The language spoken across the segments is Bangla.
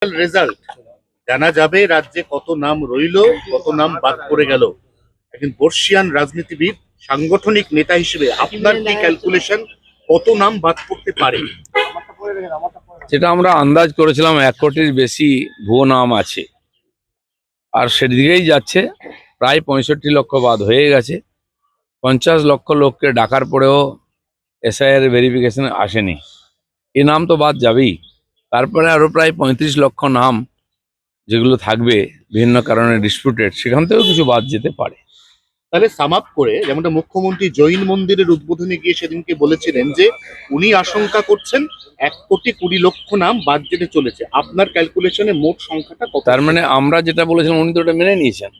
রেজাল্ট জানা যাবে রাজ্যে কত নাম রইলো, কত নাম বাদ পড়ে গেল। একজন বর্ষিয়ান রাজনীতিবিদ, সাংগঠনিক নেতা হিসেবে আপনার কি ক্যালকুলেশন, কত নাম বাদ পড়তে পারে? যেটা আমরা আন্দাজ করেছিলাম 1 কোটির বেশি ভুয়ো নাম আছে, আর সেদিকেই যাচ্ছে। প্রায় 65 লক্ষ বাদ হয়ে গেছে। 50 লক্ষ লোককে ডাকার পরেও এসআইআর ভেরিফিকেশন আসেনি। এই নাম তো বাদ যাবেই। তারপরে আরো প্রায় 35 লক্ষ নাম যেগুলো থাকবে বিভিন্ন কারণে ডিসপিউটেড, সেখান থেকেও কিছু বাদ যেতে পারে। তাহলে সাম আপ করে, যেমনটা মুখ্যমন্ত্রী জৈন মন্দিরের উদ্বোধনে গিয়ে সেদিনকে বলেছিলেন যে উনি আশঙ্কা করছেন 1,20,00,000 নাম বাদ যেতে চলেছে। আপনার ক্যালকুলেশনে মোট সংখ্যাটা কত? তার মানে আমরা যেটা বলেছিলাম উনি তো ওটা মেনে নিয়েছেন।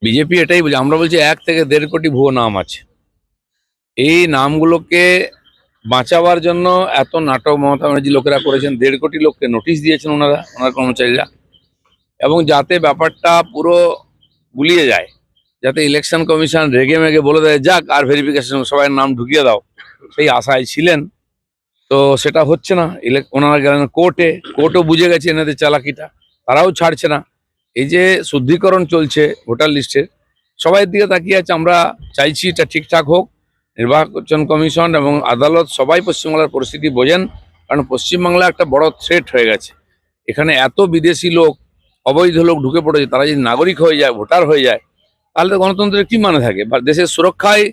বিজেপি এটাই বলছে, আমরা বলছি 1 থেকে 1.5 কোটি ভুয়ো নাম আছে। এই নামগুলোকে বাঁচাবার জন্য এত নাটক মমতা ব্যানার্জি লোকেরা করেছেন। 1.5 কোটি লোককে নোটিশ দিয়েছেন ওনার কর্মচারীরা, এবং যাতে ব্যাপারটা পুরো গুলিয়ে যায়, যাতে ইলেকশন কমিশন রেগে মেগে বলে দেয় যাক আর ভেরিফিকেশন সবাই নাম ঢুকিয়ে দাও, সেই আশায় ছিলেন। তো সেটা হচ্ছে না। ওনারা গেলেন কোর্টও বুঝে গেছে এনাদের চালাকিটা, তারাও ছাড়ছে না। এই যে শুদ্ধিকরণ চলছে ভোটার লিস্টের, সবাই দিকে তাকিয়ে আছে। আমরা চাইছি এটা ঠিকঠাক হোক। নির্বাচন কমিশন এবং আদালত সবাই পশ্চিমবাংলার পরিস্থিতি বোঝেন, কারণ পশ্চিমবাংলা একটা বড় থ্রেট হয়ে গেছে। এখানে এত বিদেশি লোক, অবৈধ লোক ঢুকে পড়েছে। তারা যদি নাগরিক হয়ে যায়, ভোটার হয়ে যায়, তাহলে তো গণতন্ত্রের কি মানে থাকে? বা দেশের সুরক্ষায়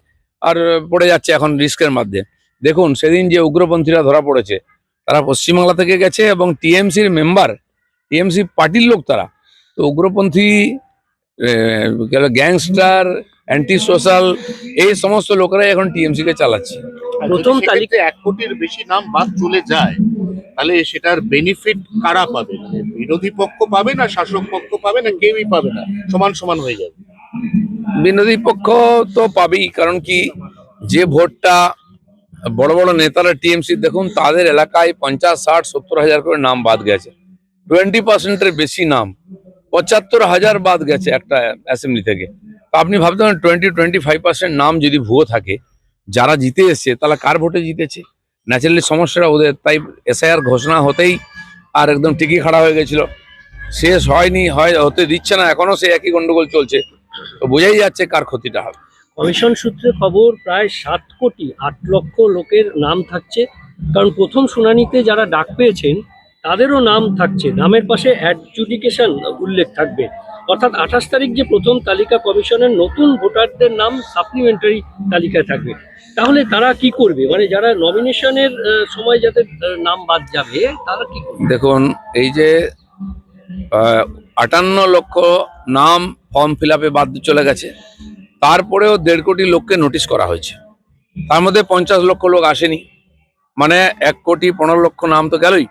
আর পড়ে যাচ্ছে এখন রিস্কের মধ্যে। দেখুন সেদিন যে উগ্রপন্থীরা ধরা পড়েছে, তারা পশ্চিমবাংলা থেকে গেছে এবং টিএমসির মেম্বার, টিএমসি পার্টির লোক তারা। তো উগ্রপন্থী, গ্যাংস্টার, অ্যান্টি সোশ্যাল, এই সমস্ত লোকেরাই এখন টিএমসি কে চালাচ্ছে। প্রথম তালিকায় 1 কোটির বেশি নাম বাদ চলে যায়, তাহলে সেটার বেনিফিট কারা পাবে? মানে বিরোধী পক্ষ পাবে, না শাসক পক্ষ পাবে, না কেউই পাবে না, সমান সমান হয়ে যাবে? বিরোধী পক্ষ তো পাবেই, কারণ কি, যে ভোটটা বড় বড় নেতারা টিএমসি, দেখুন তাদের এলাকায় 50, 60, 70 হাজার করে নাম বাদ গেছে। 20%-এর বেশি নাম, 75,000 বাদ গেছে একটা অ্যাসেম্বলি থেকে। তো আপনি ভাবতে পারেন 20-25% নাম যদি ভুয়ো থাকে, যারা জিতে এসছে তাহলে কার ভোটে জিতেছে? ন্যাচারালি সমস্যাটা ওদের। তাই এসআইআর ঘোষণা হতেই আর একদম টিকি খাড়া হয়ে গেছিল। শেষ হয়নি, হতে দিচ্ছে না, এখনো সেই একই গন্ডগোল চলছে। তো বোঝাই যাচ্ছে কার ক্ষতিটা হবে। কমিশন সূত্রে খবর প্রায় 7,08,00,000 লোকের নাম থাকছে, কারণ প্রথম শুনানিতে যারা ডাক পেয়েছেন তাদেরও নাম থাকছে, নামের পাশে অ্যাডজুডিকেশন উল্লেখ থাকবে। অর্থাৎ 28 তারিখ যে প্রথম তালিকা কমিশনের, নতুন ভোটারদের নাম সাপ্লিমেন্টারি তালিকায় থাকবে। তাহলে তারা কি করবে? মানে যারা নমিনেশনের সময় যাদের নাম বাদ যাবে তারা কি করবে? দেখুন, এই যে 58 লক্ষ নাম ফর্ম ফিল আপে বাদ চলে গেছে, তারপরেও 1.5 কোটি লোককে নোটিশ করা হয়েছে। তার মধ্যে 50 লক্ষ লোক আসেনি, মানে 1,15,00,000 নাম তো গেলই।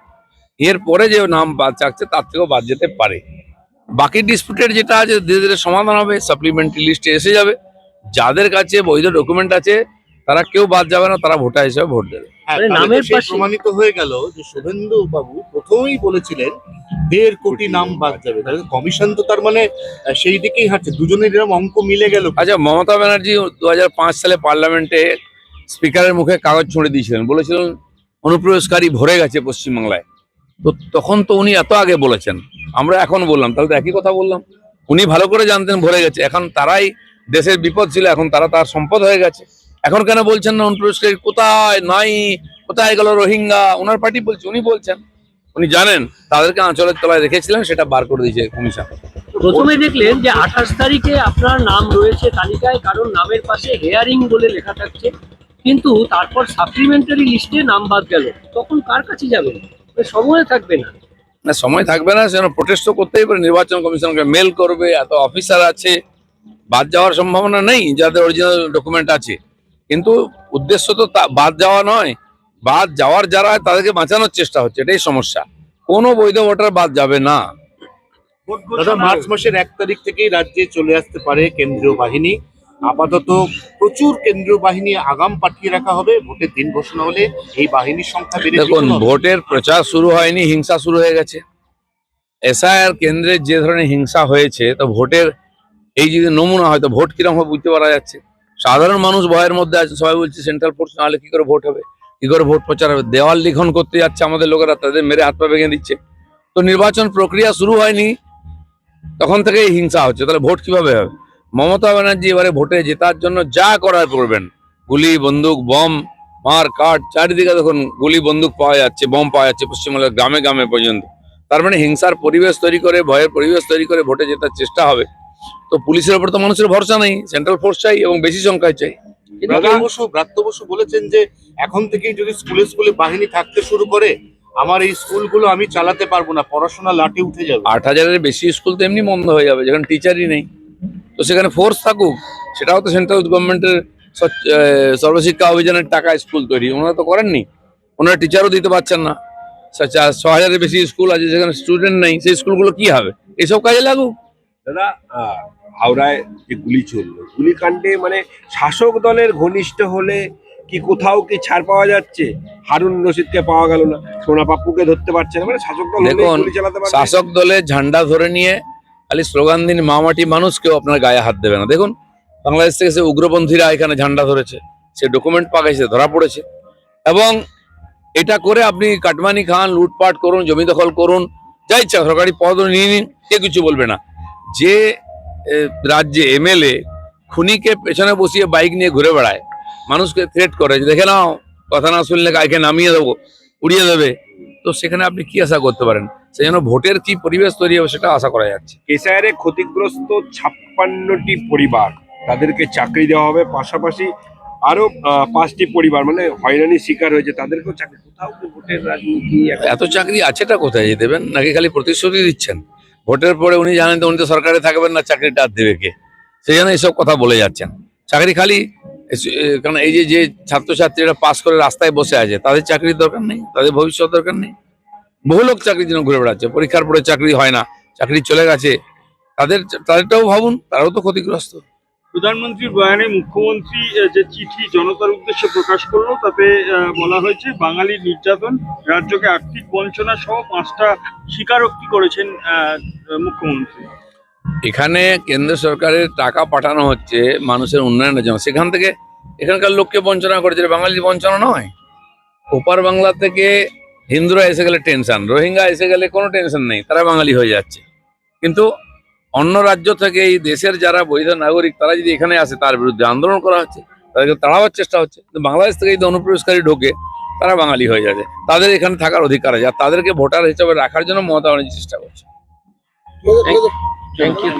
এরপরে যে নাম বাদ যাচ্ছে তার থেকেও বাদ যেতে পারে। বাকি ডিসপিউটেড যেটা আছে ধীরে ধীরে সমাধান হবে, সাপ্লিমেন্টারি লিস্টে এসে যাবে। যাদের কাছে বৈধ ডকুমেন্ট আছে তারা কেউ বাদ যাবে না, তারা ভোটার হিসেবে ভোট দেবে। মানে নামের পাশে প্রমাণিত হয়ে গেল যে শুভেন্দু বাবু প্রথমেই বলেছিলেন 1.5 কোটি নাম বাদ যাবে। তাহলে কমিশন তো তার মানে সেই দিকেই হাঁটছে, দুজনের এরকম অঙ্ক মিলে গেল। আচ্ছা, মমতা ব্যানার্জি 2005 সালে পার্লামেন্টে স্পিকারের মুখে কাগজ ছুঁড়ে দিয়েছিলেন, বলেছিলেন অনুপ্রবেশকারী ভরে গেছে পশ্চিমবাংলায়। তো তখন তো উনি এত আগে বলেছেন, আমরা এখন বললাম, তাহলে তো একই কথা বললাম। উনি ভালো করে জানতেন ভরে গেছে, এখন তারাই দেশের বিপদ ছিল, এখন তারা তার সম্পদ হয়ে গেছে। এখন কেন বলছেন না অনুপ্রবেশকারী কোথায় নাই, কোথায় গেল রোহিঙ্গা? ওনার পার্টি বলছে, উনি বলছেন, উনি জানেন তাদেরকে আঁচলের তলায় রেখেছিলেন, সেটা বার করে দিয়েছে কমিশন। প্রথমে দেখলেন যে 28 তারিখে আপনার নাম রয়েছে তালিকায়, কারণ নামের পাশে হেয়ারিং বলে লেখা থাকছে, কিন্তু তারপর সাপ্লিমেন্টারি লিস্টে নাম বাদ গেল। তখন কার কাছে যাবেন? সময় থাকবে না। না, সময় থাকবে না, সেজন্য প্রোটেস্ট তো করতেই পারে। নির্বাচন কমিশনকে মেল করবে, এত অফিসার আছে, বাদ যাওয়ার সম্ভাবনা নেই যাদের অরিজিনাল ডকুমেন্ট আছে। কিন্তু উদ্দেশ্য তো বাদ যাওয়া নয়, বাদ যাওয়ার যারা তাদেরকে বাঁচানোর চেষ্টা হচ্ছে, এটাই সমস্যা। কোনো বৈধ ভোটার বাদ যাবে না। দাদা, মার্চ মাসের 1 তারিখ থেকেই রাজ্যে চলে আসতে পারে কেন্দ্রীয় বাহিনী। আপাতত প্রচুর কেন্দ্রীয় বাহিনী আগাম পাঠিয়ে রাখা হবে। ভোটের দিন ঘোষণা হলে এই বাহিনীর সংখ্যা বেড়ে যাবে। দেখুন, ভোটের প্রচার শুরু হয়নি, হিংসা শুরু হয়ে গেছে। এসআইআর কেন্দ্রের যে ধরনের হিংসা হয়েছে, তো ভোটের এই যদি নমুনা হয় তো ভোট কিরকম হবে বুঝতে পারা যাচ্ছে। সাধারণ মানুষ ভয়ের মধ্যে আছে, সবাই বলছে সেন্ট্রাল ফোর্স না হলে কি করে ভোট হবে, কি করে ভোট প্রচার হবে। দেওয়াল লিখন করতে যাচ্ছে আমাদের লোকেরা, তাদের মেরে হাত পা ভেঙে দিচ্ছে। তো নির্বাচন প্রক্রিয়া শুরু হয়নি, তখন থেকেই হিংসা হচ্ছে। তাহলে ভোট কিভাবে হবে? মমতা ব্যানার্জি এবারে ভোটে জেতার জন্য যা করার করবেন, গুলি বন্দুক বম মার কাট, চারিদিকে দেখুন গুলি বন্দুক পাওয়া যাচ্ছে, বম পাওয়া যাচ্ছে পশ্চিমবঙ্গের গ্রামে গ্রামে পর্যন্ত। তার মানে হিংসার পরিবেশ তৈরি করে, ভয়ের পরিবেশ তৈরি করে ভোটে জেতার চেষ্টা হবে। তো পুলিশের উপর তো মানুষের ভরসা নেই, সেন্ট্রাল ফোর্স চাই এবং বেশি সংখ্যায় চাই। ব্রাত্য বসু বলেছেন যে এখন থেকেই যদি স্কুলে স্কুলে বাহিনী থাকতে শুরু করে, আমার এই স্কুলগুলো আমি চালাতে পারবো না, পড়াশোনা লাঠি উঠে যাবে। 8,000-এর বেশি স্কুল তো এমনি বন্ধ হয়ে যাবে, যেখানে টিচারই নেই। তো সেখানে ফোর্স থাকুক, সেটাও তো সেন্ট্রাল গভর্নমেন্টের সর্বশিক্ষা অভিযানের টাকা স্কুল তৈরি, ওনারা তো করেননি। ওনারা টিচারও দিতে পারছেন না। 6,000-এর বেশি স্কুল আছে যেখানে স্টুডেন্ট নেই, সেই স্কুলগুলো কি হবে? এসব কাজে লাগুক। দাদা, হাওড়ায় যে গুলি চললো, গুলিকাণ্ডে মানে শাসক দলের ঘনিষ্ঠ হলে কি কোথাও কি ছাড় পাওয়া যাচ্ছে? হারুন রশিদকে পাওয়া গেল না, সোনা পাপ্পুকে ধরতে পারছে না, মানে শাসক দল হলেই দেখুন, গুলি চালাতে পারবে। শাসক দলের ঝান্ডা ধরে নিয়ে খালি স্লোগান দিন মা মাটি মানুষকেও আপনার গায়ে হাত দেবে না। দেখুন, বাংলাদেশ থেকে সে উগ্রপন্থীরা এখানে ঝান্ডা ধরেছে, সে ডকুমেন্ট পাওয়া গেছে, ধরা পড়েছে। এবং এটা করে আপনি কাটমানি খান, লুটপাট করুন, জমি দখল করুন, যা ইচ্ছা সরকারি পদ নিয়ে নিন, কে কিছু বলবে না। যে রাজ্যে এমএলএ খুনিকে পেছনে বসিয়ে বাইক নিয়ে ঘুরে বেড়ায়, মানুষকে থ্রেট করে যে দেখে নাও, কথা না শুনলে গাইকে নামিয়ে দেবো, উড়িয়ে দেবে, তো সেখানে আপনি কি আশা করতে পারেন? সেই জন্য ভোটের কি পরিবেশ তৈরি হবে সেটা আশা করা যাচ্ছে। কেশায়ারে ক্ষতিগ্রস্ত 56টি পরিবার, তাদেরকে চাকরি দেওয়া হবে, পাশাপাশি আরো 5টি পরিবার মানে হয়রানির শিকার হয়েছে, তাদেরকেও চাকরি। কোথাও কি ভোটের রাজনীতি? এত চাকরি আছেটা কোথায় যে দেবেন? নাকি খালি প্রতিশ্রুতি দিচ্ছেন? ভোটের পরে উনি জানেন তো উনি তো সরকারে থাকবেন না, চাকরিটা আর দেবে কে? সেই জন্য এইসব কথা বলে যাচ্ছেন। চাকরি খালি কারণ এই যে ছাত্রছাত্রীরা পাস করে রাস্তায় বসে আছে, তাদের চাকরির দরকার নেই, তাদের ভবিষ্যৎ দরকার নেই। বহু লোক চাকরির জন্য ঘুরে বেড়াচ্ছে, পরীক্ষার পরে চাকরি হয় না, চাকরি চলে গেছে, তাদেরটাও ভাবুন, তারাও তো ক্ষতিগ্রস্ত। প্রধানমন্ত্রীর বয়ানে মুখ্যমন্ত্রী যে চিঠি জনতার উদ্দেশ্যে প্রকাশ করলো, তাতে বলা হয়েছে বাঙালির নির্যাতন, রাজ্যকে আর্থিক বঞ্চনা সহ 5টা স্বীকারোক্তি করেছেন মুখ্যমন্ত্রী। এখানে কেন্দ্র সরকারের টাকা পাঠানো হচ্ছে মানুষের উন্নয়নের জন্য, সেখান থেকে এখানকার লোককে বঞ্চনা করেছে, বাঙালির বঞ্চনা নয়। ওপার বাংলা থেকে হিন্দুরা এসে গেলে টেনশন, রোহিঙ্গা এসে গেলে কোনো টেনশন নেই, তারা বাঙালি হয়ে যাচ্ছে। কিন্তু অন্য রাজ্য থেকে এই দেশের যারা বৈধ নাগরিক, তারা যদি এখানে আসে, তার বিরুদ্ধে আন্দোলন করা হচ্ছে, তাদেরকে তাড়াবার চেষ্টা হচ্ছে। কিন্তু বাংলাদেশ থেকে যদি অনুপ্রবেশকারী ঢোকে, তারা বাঙালি হয়ে যাচ্ছে, তাদের এখানে থাকার অধিকার আছে, আর তাদেরকে ভোটার হিসেবে রাখার জন্য মমতা ব্যানার্জি চেষ্টা করছে। Thank you.